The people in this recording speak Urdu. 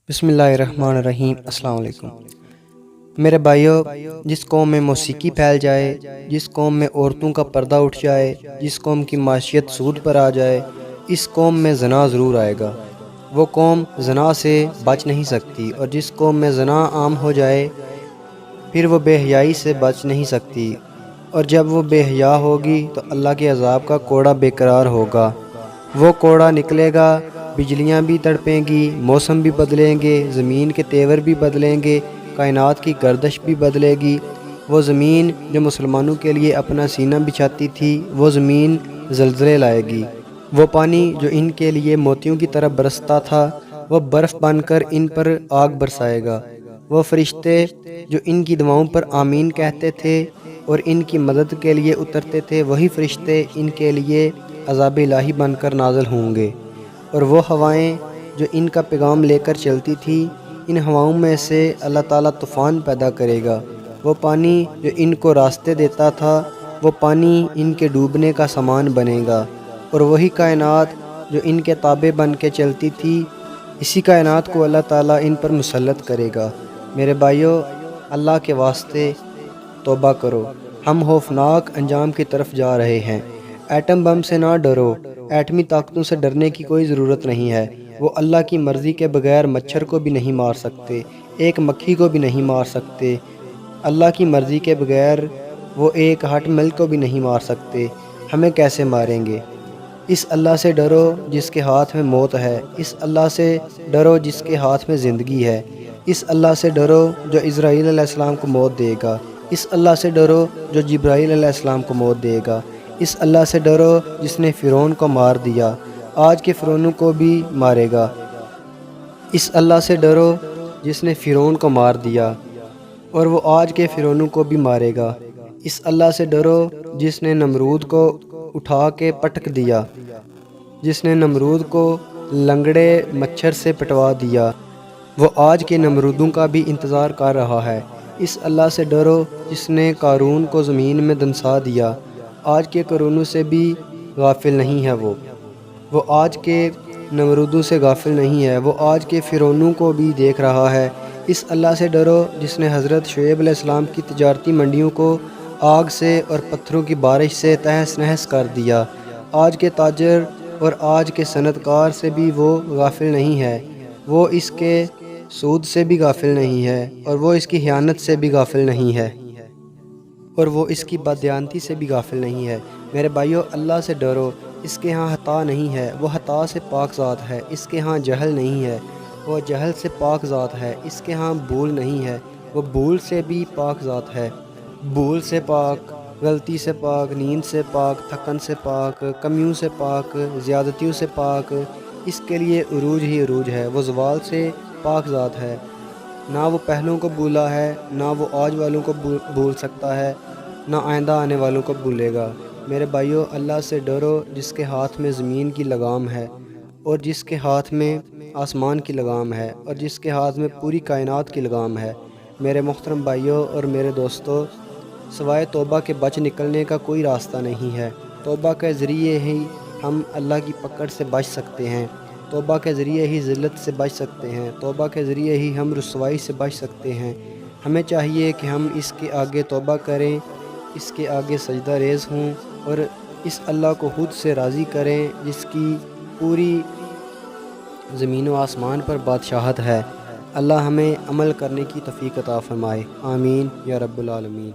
بسم اللہ الرحمن الرحیم۔ السلام علیکم میرے بھائیوں، جس قوم میں موسیقی پھیل جائے، جس قوم میں عورتوں کا پردہ اٹھ جائے، جس قوم کی معاشیت سود پر آ جائے، اس قوم میں زنا ضرور آئے گا۔ وہ قوم زنا سے بچ نہیں سکتی، اور جس قوم میں زنا عام ہو جائے پھر وہ بے حیائی سے بچ نہیں سکتی، اور جب وہ بے حیا ہوگی تو اللہ کے عذاب کا کوڑا بے قرار ہوگا۔ وہ کوڑا نکلے گا، بجلیاں بھی تڑپیں گی، موسم بھی بدلیں گے، زمین کے تیور بھی بدلیں گے، کائنات کی گردش بھی بدلے گی۔ وہ زمین جو مسلمانوں کے لیے اپنا سینہ بچھاتی تھی، وہ زمین زلزلے لائے گی۔ وہ پانی جو ان کے لیے موتیوں کی طرح برستا تھا، وہ برف بن کر ان پر آگ برسائے گا۔ وہ فرشتے جو ان کی دعاؤں پر آمین کہتے تھے اور ان کی مدد کے لیے اترتے تھے، وہی فرشتے ان کے لیے عذاب الہی بن کر نازل ہوں گے۔ اور وہ ہوائیں جو ان کا پیغام لے کر چلتی تھی، ان ہواؤں میں سے اللہ تعالیٰ طوفان پیدا کرے گا۔ وہ پانی جو ان کو راستے دیتا تھا، وہ پانی ان کے ڈوبنے کا سامان بنے گا۔ اور وہی کائنات جو ان کے تابع بن کے چلتی تھی، اسی کائنات کو اللہ تعالیٰ ان پر مسلط کرے گا۔ میرے بھائیوں، اللہ کے واسطے توبہ کرو، ہم خوفناک انجام کی طرف جا رہے ہیں۔ ایٹم بم سے نہ ڈرو، ایٹمی طاقتوں سے ڈرنے کی کوئی ضرورت نہیں ہے۔ وہ اللہ کی مرضی کے بغیر مچھر کو بھی نہیں مار سکتے، ایک مکھی کو بھی نہیں مار سکتے۔ اللہ کی مرضی کے بغیر وہ ایک ہٹ مل کو بھی نہیں مار سکتے، ہمیں کیسے ماریں گے؟ اس اللہ سے ڈرو جس کے ہاتھ میں موت ہے، اس اللہ سے ڈرو جس کے ہاتھ میں زندگی ہے، اس اللہ سے ڈرو جو اسرائیل علیہ السلام کو موت دے گا، اس اللہ سے ڈرو جو جبرائیل علیہ السلام کو موت دے گا، اس اللہ سے ڈرو جس نے فرعون کو مار دیا، آج کے فرعونوں کو بھی مارے گا۔ اس اللہ سے ڈرو جس نے فرعون کو مار دیا اور وہ آج کے فرعونوں کو بھی مارے گا۔ اس اللہ سے ڈرو جس نے نمرود کو اٹھا کے پٹک دیا، جس نے نمرود کو لنگڑے مچھر سے پٹوا دیا، وہ آج کے نمرودوں کا بھی انتظار کر رہا ہے۔ اس اللہ سے ڈرو جس نے قارون کو زمین میں دنسا دیا، آج کے قارونوں سے بھی غافل نہیں ہے۔ وہ آج کے نمرودوں سے غافل نہیں ہے، وہ آج کے فرعونوں کو بھی دیکھ رہا ہے۔ اس اللہ سے ڈرو جس نے حضرت شعیب علیہ السلام کی تجارتی منڈیوں کو آگ سے اور پتھروں کی بارش سے تہس نہس کر دیا، آج کے تاجر اور آج کے صنعت کار سے بھی وہ غافل نہیں ہے۔ وہ اس کے سود سے بھی غافل نہیں ہے، اور وہ اس کی خیانت سے بھی غافل نہیں ہے، اور وہ اس کی بددیانتی سے بھی غافل نہیں ہے۔ میرے بھائیوں، اللہ سے ڈرو، اس کے ہاں خطا نہیں ہے، وہ خطا سے پاک ذات ہے۔ اس کے ہاں جہل نہیں ہے، وہ جہل سے پاک ذات ہے۔ اس کے ہاں بھول نہیں ہے، وہ بھول سے بھی پاک ذات ہے۔ بھول سے پاک، غلطی سے پاک، نیند سے پاک، تھکن سے پاک، کمیوں سے پاک، زیادتیوں سے پاک، اس کے لیے عروج ہی عروج ہے۔ وہ زوال سے پاک ذات ہے، نہ وہ پہلوں کو بھولا ہے، نہ وہ آج والوں کو بھول سکتا ہے، نہ آئندہ آنے والوں کو بھولے گا۔ میرے بھائیوں، اللہ سے ڈرو جس کے ہاتھ میں زمین کی لگام ہے، اور جس کے ہاتھ میں آسمان کی لگام ہے، اور جس کے ہاتھ میں پوری کائنات کی لگام ہے۔ میرے محترم بھائیوں اور میرے دوستوں، سوائے توبہ کے بچ نکلنے کا کوئی راستہ نہیں ہے۔ توبہ کے ذریعے ہی ہم اللہ کی پکڑ سے بچ سکتے ہیں، توبہ کے ذریعے ہی ذلت سے بچ سکتے ہیں، توبہ کے ذریعے ہی ہم رسوائی سے بچ سکتے ہیں۔ ہمیں چاہیے کہ ہم اس کے آگے توبہ کریں، اس کے آگے سجدہ ریز ہوں، اور اس اللہ کو خود سے راضی کریں جس کی پوری زمین و آسمان پر بادشاہت ہے۔ اللہ ہمیں عمل کرنے کی توفیق عطا فرمائے، آمین یا رب العالمین۔